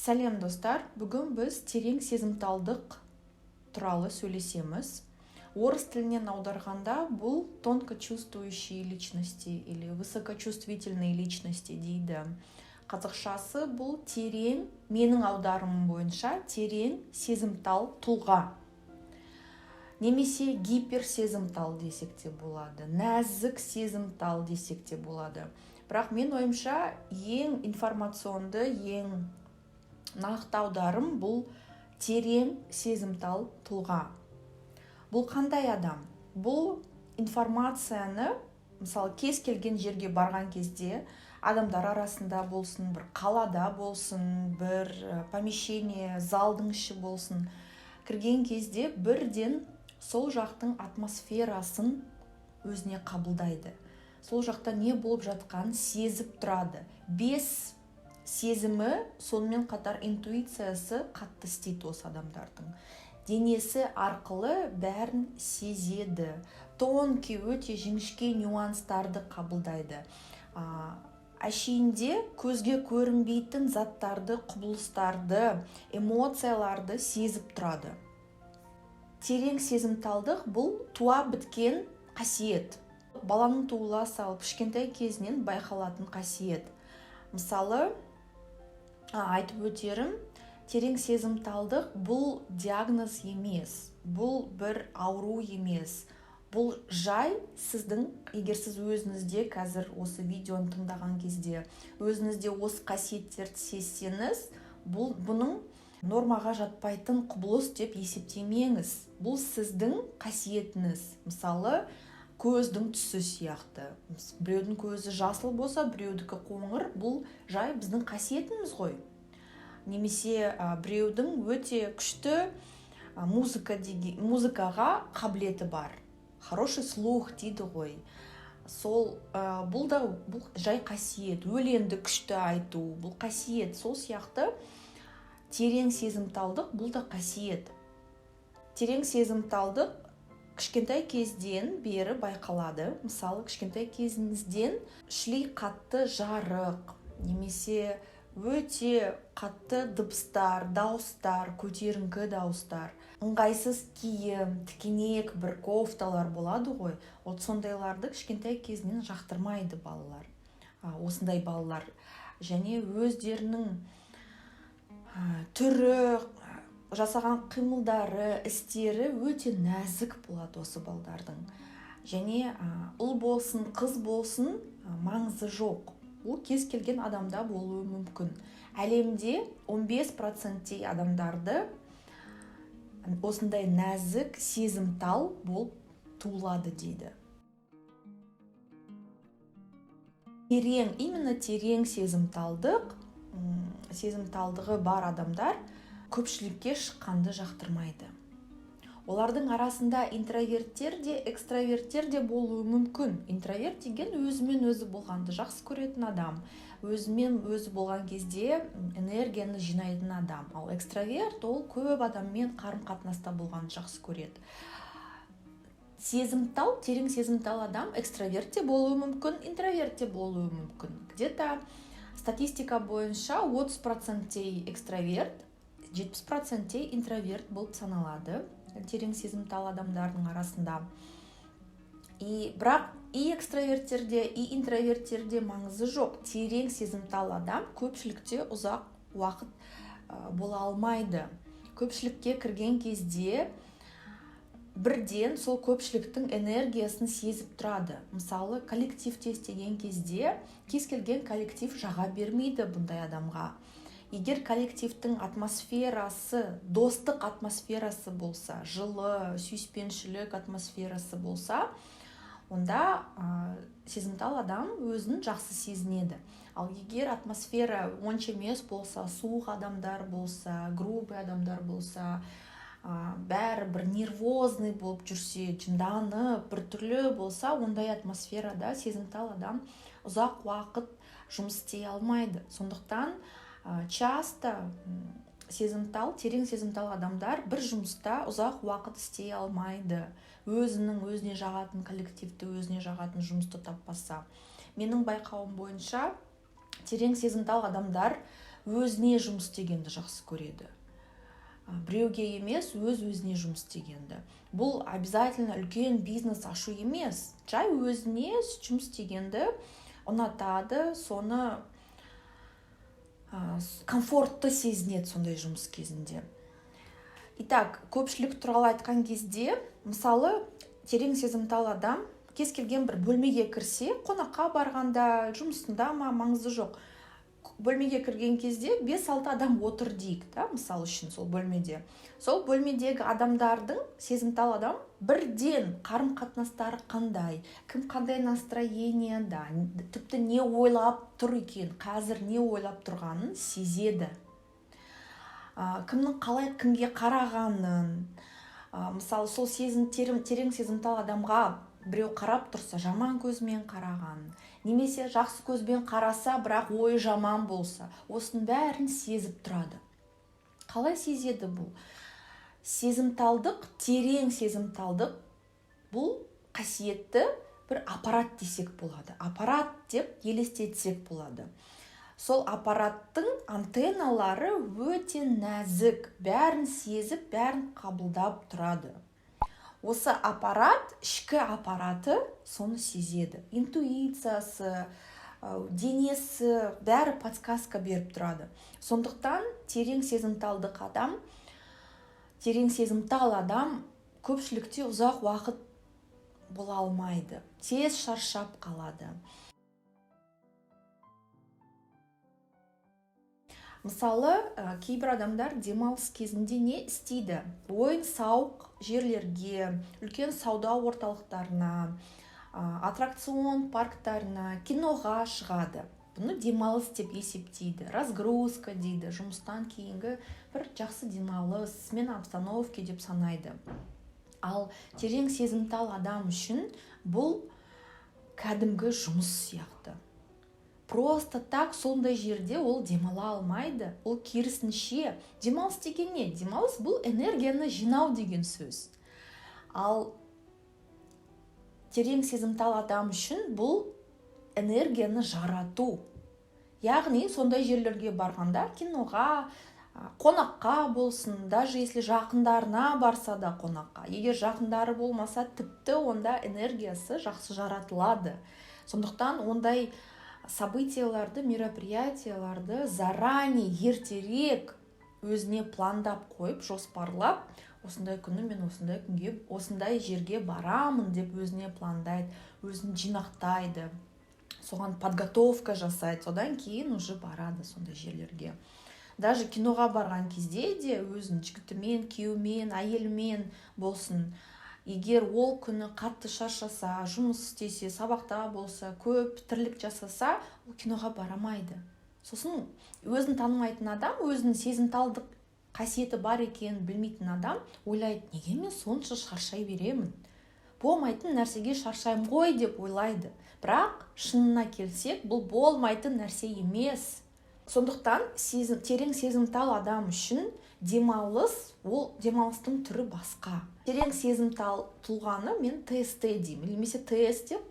Сәлем достар, бүгін біз терең сезімталдық туралы сөйлесеміз. Орыс тілінен аударғанда бұл тонко чувствующие личности или высокочувствительные личности дейді. Қазақшасы бұл терең, менің аударымым бойынша терең сезімтал тұлға. Немесе гиперсезімтал десек те болады, нәзік сезімтал десек те болады. Бірақ мен ойымша ең информационды, ең нақты аударым бұл терең сезімтал тұлға. Бұл қандай адам? Бұл информацияны, мысалы, кез келген жерге барған кезде, адамдар арасында болсын, бір қалада болсын, бір помещение, залдың іші болсын, кірген кезде бірден сол жақтың атмосферасын өзіне қабылдайды. Сол жақта не болып жатқанын сезіп тұрады. 5 сезімі, сонымен қатар интуициясы қатты істейді осы адамдардың. Денесі арқылы бәрін сезеді. Тонкий, өте жіңішке нюанстарды қабылдайды. Әшейінде көзге көрінбейтін заттарды, құбылыстарды, эмоцияларды сезіп тұрады. Терең сезімталдық бұл туа біткен қасиет. Баланың туыла салып, кішкентай кезінен байқалатын қасиет. Мысалы, айтып өтерім, терең сезімталдық бұл диагноз емес, бұл бір ауру емес. Бұл жай сіздің, егер сіз өзіңізде қазір осы видеоны тыңдаған кезде, өзіңізде осы қасиеттерді сезсеңіз, бұның нормаға жатпайтын құбылыс деп есептемеңіз. Бұл сіздің қасиетіңіз. Мысалы, көздің түсі сияқты. Біреудің көзі жасыл болса, біреудікі қоңыр, бұл жай біздің қасиетіміз ғой. Немесе біреудің өте күшті музыкаға қабілеті бар. Хороший слух дейді ғой. Бұл жай қасиет. Өлеңді күшті айту, бұл қасиет. Сол сияқты терең сезімталдық бұл да қасиет. Терең сезімталдық кішкентай кезден бері байқалады. Мысалы, кішкентай кезіңізден шлей қатты жарық, немесе өте қатты дыбыстар, дауыстар, көтеріңкі дауыстар, ыңғайсыз киім, тікенек бір кофталар болады ғой. Сондайларды кішкентай кезінен жақтырмайды балалар. Осындай балалар. Және өздерінің түрі, жасаған қимылдары, істері өте нәзік болады осы балдардың. Және ұл болсын, қыз болсын, маңызы жоқ. Ол кез келген адамда болуы мүмкін. Әлемде 15% адамдарды осындай нәзік, сезімтал болып туылады дейді. Именно терең сезімталдығы бар адамдар көпшілікке шыққанды жақтырмайды. Олардың арасында интроверттер де, экстраверттер де болуы мүмкін. Интроверт деген өзімен өзі болғанды жақсы көретін адам. Өзімен өзі болған кезде энергияны жинайтын адам. Ал экстраверт ол көп адаммен қарым-қатынаста болғанды жақсы көреді. Терең сезімтал адам экстраверт де болуы мүмкін, интроверт де болуы мүмкін. Где-то статистика бойынша 30% экстраверт, 70% интроверт болып саналады. Терең сезімтал адамдардың арасында. Бірақ экстраверттерде, интроверттерде маңызы жоқ. Терең сезімтал адам көпшілікте ұзақ уақыт бола алмайды. Көпшілікке кірген кезде бірден сол көпшіліктің энергиясын сезіп тұрады. Мысалы, коллективте істеген кезде кез келген коллектив жаға бермейді бұндай адамға. Егер коллективтің атмосферасы, достық атмосферасы болса, жылы, сүйіспеншілік атмосферасы болса, онда сезімтал адам өзін жақсы сезінеді. Ал егер атмосфера онша емес болса, суық адамдар болса, грубый адамдар болса, бәрі бір нервозный болып жүрсе, жынданып, біртүрлі болса, ондай атмосферада сезімтал адам ұзақ уақыт жұмыс істей алмайды. Сондықтан часто терең сезімтал адамдар бір жұмыста ұзақ уақыт істей алмайды. Өзіне жағатын коллективті, өзіне жағатын жұмысты таппаса. Менің байқауым бойынша терең сезімтал адамдар өзіне жұмыс істегенді жақсы көреді. Біреуге емес, өзіне жұмыс істегенді. Бұл обязательно үлкен бизнес ашу емес. Жай өзіне жұмыс істегенді ұнатады, соны комфортты сезінеді сондай жұмыс кезінде. Итак, көпшілік туралы айтқан кезде, мысалы, терең сезімтал адам кез келген бір бөлмеге кірсе, қонаққа барғанда, жұмысында ма, маңызы жоқ. Бөлмеге кірген кезде 5-6 адам отыр дейік, да, мысалы үшін сол бөлмеде. Сол бөлмедегі адамдардың, сезімтал адам, бірден қарым-қатынастары қандай, кім қандай настроенияда, тіпті не ойлап тұр екен, қазір не ойлап тұрғанын сезеді. Кімнің қалай кімге қарағанын, мысалы, сол терең сезімтал адамға біреу қарап тұрса, жаман көзмен қараған, немесе жақсы көзбен қараса, бірақ ойы жаман болса, осының бәрін сезіп тұрады. Қалай сезеді бұл? Сезімталдық, терең сезімталдық, бұл қасиетті бір аппарат десек болады. Аппарат деп елестетсек болады. Сол аппараттың антенналары өте нәзік, бәрін сезіп, бәрін қабылдап тұрады. Осы аппарат, ішкі аппараты соны сезеді. Интуициясы, денесі, бәрі подсказка беріп тұрады. Сондықтан терең сезімтал адам көпшілікте ұзақ уақыт бола алмайды. Тез шаршап қалады. Мысалы, кейбір адамдар демалыс кезінде не істейді? Ойын-сауық жерлерге, үлкен сауда орталықтарына, аттракцион парктарына, киноға шығады. Бұны демалыс деп есептейді. Разгрузка дейді, жұмыстан кейінгі бір жақсы демалыс, смена обстановки деп санайды. Ал терең сезімтал адам үшін бұл кәдімгі жұмыс сияқты. Просто так сондай жерде ол демала алмайды. Ол керісінше, демалыс деген не? Демалыс бұл энергияны жинау деген сөз. Ал терең сезімтал адам үшін бұл энергияны жарату. Яғни сондай жерлерге барғанда, киноға, қонаққа болсын, даже если жақындарына барса да қонаққа. Егер жақындары болмаса, тіпті онда энергиясы жақсы жаратылады. Сондықтан ондай событияларды, мероприятияларды заранее, ертерек өзіне пландап қойып, жоспарлап, осындай күні мен осындай күнге, осындай жерге барамын деп өзіне пландайды, өзін жинақтайды, соған подготовка жасайды, содан кейін уже барады сондай жерлерге. Даже киноға барған кезде де өзін жігітімен, күйеуімен, әйелімен болсын, егер ол күні қатты шаршаса, жұмыс істесе, сабақта болса, көп тірлік жасаса, ол киноға барамайды. Сосын өзін танымайтын адам, өзінің сезімталдық қасиеті бар екенін білмейтін адам ойлайды, неге мен сонша шаршай беремін? Болмайтын нәрсеге шаршаймын ғой деп ойлайды. Бірақ шынына келсек, бұл болмайтын нәрсе емес. Сондықтан терең сезімтал адам үшін демалыс, ол демалыстың түрі басқа. Терең сезімтал тұлғаны мен ТСТ деймін, немесе ТС деп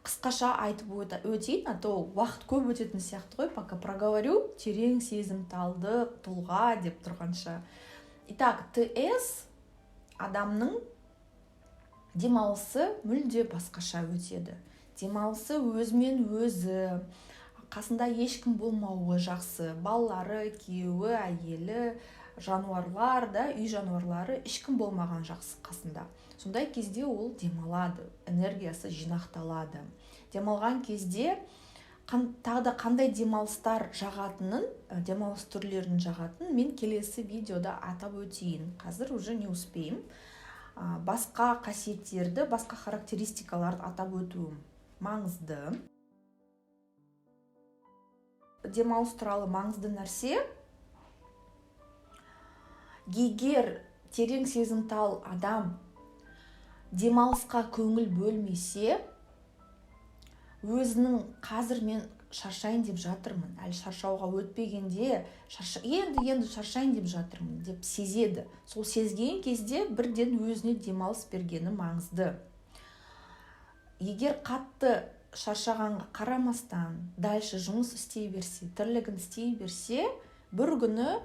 қысқаша айтып өтейін, а то уақыт көп өтетін сияқты ғой, пока проговорю терең сезімталды тұлға деп тұрғанша. Итак, ТС адамның демалысы мүлде басқаша өтеді. Демалысы өзімен өзі, қасында ешкім болмауы жақсы. Балалары, күйеуі, әйелі, жануарлар да, үй жануарлары ешкім болмаған жақсы қасында. Сондай кезде ол демалады, энергиясы жинақталады. Демалған кезде тағы да қандай демалыстар жағатынын, демалыс түрлерін жағатынын мен келесі видеода атап өтейін. Қазір уже не успеймін. Басқа қасиеттерді, басқа характеристикаларды атап өтуім маңызды. Демалыс туралы маңызды нәрсе, егер терең сезімтал адам демалысқа көңіл бөлмесе, өзінің қазір мен шаршайын деп жатырмын, әлі шаршауға өтпегенде, енді шаршайын деп жатырмын деп сезеді. Сол сезген кезде бірден өзіне демалыс бергені маңызды. Егер қатты шаршағанға қарамастан дальше жұмыс істей берсе, тірлігін істей берсе, бір күні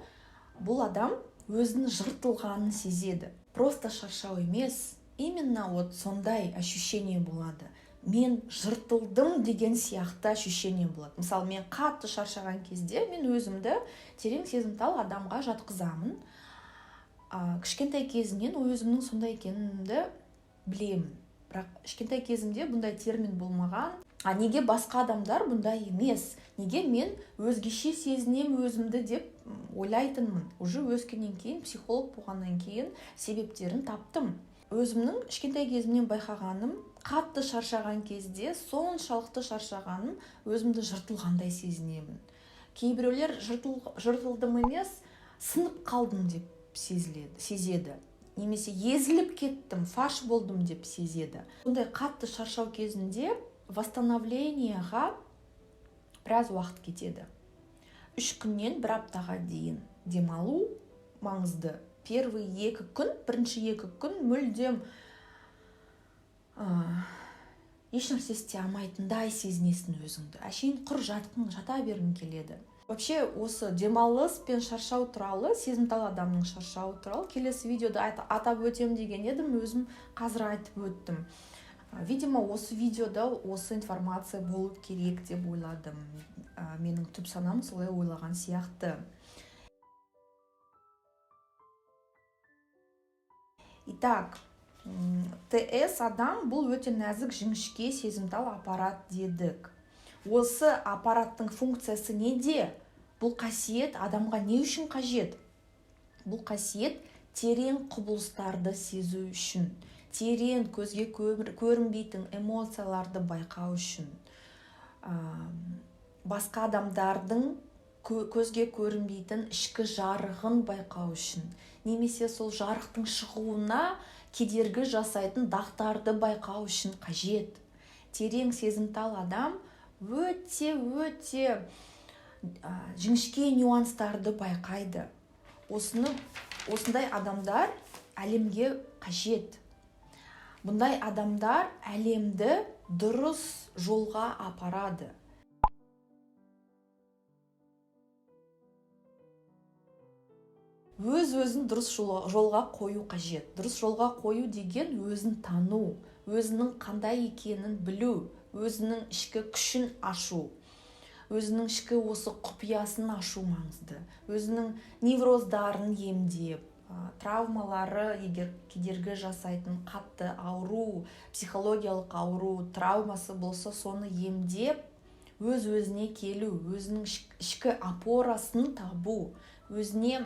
бұл адам өзінің жыртылғанын сезеді. Просто шаршау емес, именно вот сондай ощущение болады. Мен жыртылдым деген сияқты ощущение болады. Мысалы, мен қатты шаршаған кезде мен өзімді терең сезімтал адамға жатқызамын. Кішкентай кезімнен өзімнің сондай екенімді білемін. Бірақ кішкентай кезімде бұндай термин болмаған. Неге басқа адамдар бұндай емес? Неге мен өзгеше сезінем өзімді деп ойлайтынмын. Уже өскеннен кейін, психолог болғаннан кейін себептерін таптым. Өзімнің кішкентай кезімнен байқағаным, қатты шаршаған кезде, соншалықты шаршағаным, өзімді жыртылғандай сезінемін. Кейбіреулер жыртылдым емес, сынып қалдым деп сезеді. Немесе езіліп кеттім, фарш болдым деп сезеді. Сондай қатты шаршау кезінде восстановлениеға біраз уақыт кетеді. 3 күннен 1 аптаға дейін демалу маңызды. Бірінші 2 күн мүлдем ешнәрсе істей алмайтындай сезінесің өзіңді. Әшейін құр жата бергің келеді. Вообще, осы демалыс пен шаршау туралы, сезімтал адамның шаршауы туралы келесі видеода атап өтем деген едім, өзім қазір айтып өттім. Видимо, осы видеода осы информация болу керек деп ойладым. Менің түп санам солай ойлаған сияқты. Итак, ТС адам бұл өте нәзік жіңішке сезімтал аппарат дедік. Осы аппараттың функциясы неде? Бұл қасиет адамға не үшін қажет? Бұл қасиет терең құбылыстарды сезу үшін, терең көзге көрінбейтін эмоцияларды байқау үшін, басқа адамдардың көзге көрінбейтін ішкі жарығын байқау үшін, немесе сол жарықтың шығуына кедергі жасайтын дақтарды байқау үшін қажет. Терең сезімтал адам өте жіңішке нюанстарды байқайды. Осындай адамдар әлемге қажет. Бұндай адамдар әлемді дұрыс жолға апарады. Өзін дұрыс жолға қою қажет. Дұрыс жолға қою деген өзін тану, өзінің қандай екенін білу, өзінің ішкі күшін ашу, өзінің ішкі осы құпиясын ашу маңызды. Өзінің невроздарын емдеп, травмалары егер кедергі жасайтын қатты ауру, психологиялық ауру, травмасы болса, соны емдеп, өзіне келу, өзінің ішкі опорасын табу, өзіне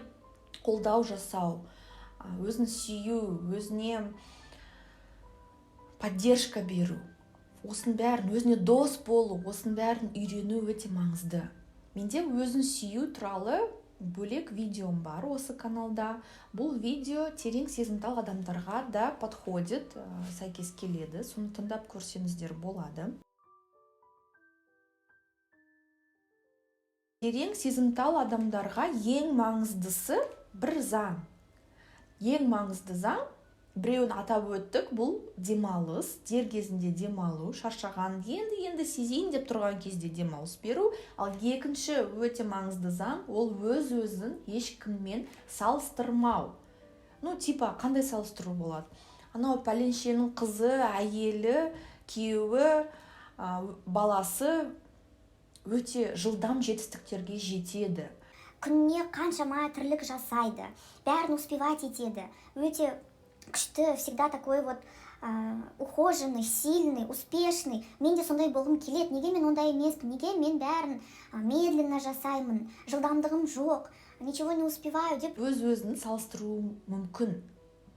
қолдау жасау, өзін сүю, өзіне поддержка беру. Осын бәрін, өзіне дос болу, осын бәрін үйрену өте маңызды. Менде өзін сүю туралы бөлек видеом бар осы каналда. Бұл видео терең сезімтал адамдарға да подходит, сәйкес келеді. Соны тыңдап көрсеңіздер болады. Терең сезімтал адамдарға ең маңыздысы бір заң. Ең маңызды заң, біреуін атап өттік, бұл демалыс, дер кезінде демалу, шаршаған енді сезейін деп тұрған кезде демалыс беру. Ал екінші өте маңызды заң, ол өзін ешкіммен салыстырмау. Қандай салыстыру болады? Анау пәленшенің қызы, әйелі, күйеуі, баласы өте жылдам жетістіктерге жетеді. Күніне қаншама тірлік жасайды, бәрін успевать етеді. Өте күшті, всегда такой ухоженный, сильный, успешный. Мен де сондай болғым келеді. Неге мен ондай емеспін? Неге мен бәрін медленно жасаймын? Жылдамдығым жоқ, ничего не успеваю деп өзін салыстыру мүмкін.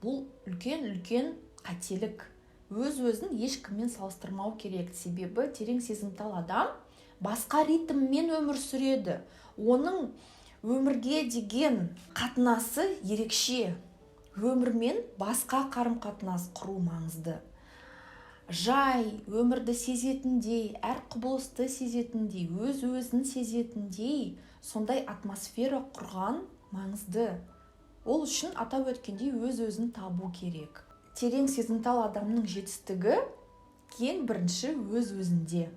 Бұл үлкен қателік. Өзін ешкіммен салыстырмау керек. Себебі терең сезімтал адам басқа ритммен өмір сүреді. Оның өмірге деген қатынасы ерекше. Өмірмен басқа қарым-қатынас құру маңызды. Жай, өмірді сезетіндей, әр құбылысты сезетіндей, өзін сезетіндей, сондай атмосфера құрған маңызды. Ол үшін атап өткендей өзін табу керек. Терең сезімтал адамның жетістігі ең бірінші өз-өзінде.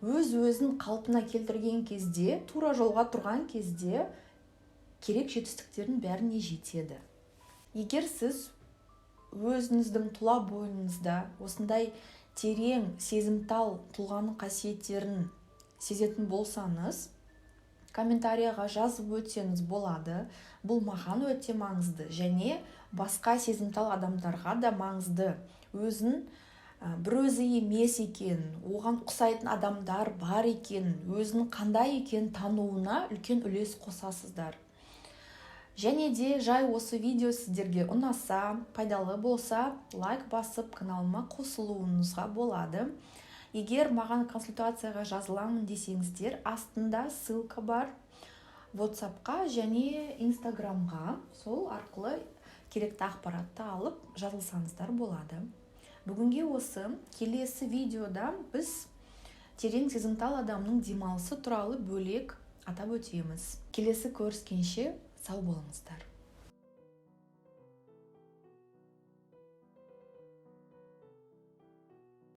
Өз-өзін қалпына келтірген кезде, тура жолға тұрған кезде керек жетістіктердің бәріне жетеді. Егер сіз өзіңіздің тұла бойыңызда осындай терең сезімтал тұлғаның қасиеттерін сезетін болсаңыз, комментарияға жазып өтсеңіз болады. Бұл маған өте маңызды және басқа сезімтал адамдарға да маңызды. Өзін бір өзі емес екен, оған ұқсайтын адамдар бар екен, өзінің қандай екен тануына үлкен үлес қосасыздар. Және де жай осы видео сіздерге ұнаса, пайдалы болса, лайк басып каналыма қосылуыңызға болады. Егер маған консультацияға жазыламын десеңіздер, астында ссылка бар WhatsApp-қа және Instagram-ға. Сол арқылы керекті ақпаратты алып жазылсаңыздар болады. Бүгінге осы. Келесі видеода біз терең сезімтал адамның демалысы туралы бөлек атап өтеміз. Келесі көріскенше сау болыңыздар.